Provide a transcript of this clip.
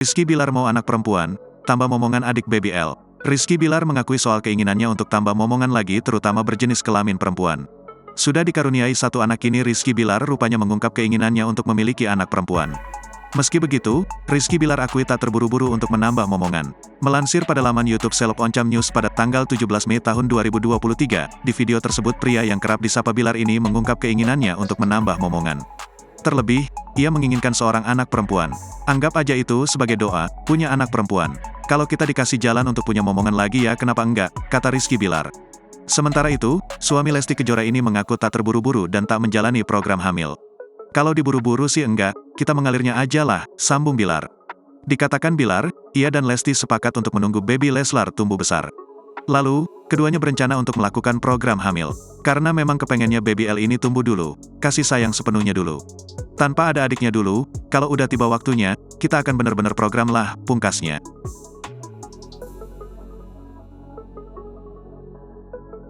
Rizky Bilar mau anak perempuan, tambah momongan adik Baby L. Rizky Bilar mengakui soal keinginannya untuk tambah momongan lagi terutama berjenis kelamin perempuan. Sudah dikaruniai satu anak kini Rizky Bilar rupanya mengungkap keinginannya untuk memiliki anak perempuan. Meski begitu, Rizky Bilar akui tak terburu-buru untuk menambah momongan. Melansir pada laman YouTube Seleb Oncam News pada tanggal 17 Mei tahun 2023, di video tersebut pria yang kerap disapa Bilar ini mengungkap keinginannya untuk menambah momongan. Terlebih, ia menginginkan seorang anak perempuan. Anggap aja itu sebagai doa, punya anak perempuan. Kalau kita dikasih jalan untuk punya momongan lagi ya kenapa enggak, kata Rizky Bilar. Sementara itu, suami Lesti Kejora ini mengaku tak terburu-buru dan tak menjalani program hamil. Kalau diburu-buru sih enggak, kita mengalirnya aja lah, sambung Bilar. Dikatakan Bilar, ia dan Lesti sepakat untuk menunggu baby Leslar tumbuh besar. Lalu, keduanya berencana untuk melakukan program hamil. Karena memang kepengennya baby L ini tumbuh dulu, kasih sayang sepenuhnya dulu. Tanpa ada adiknya dulu, kalau udah tiba waktunya, kita akan benar-benar program lah, pungkasnya.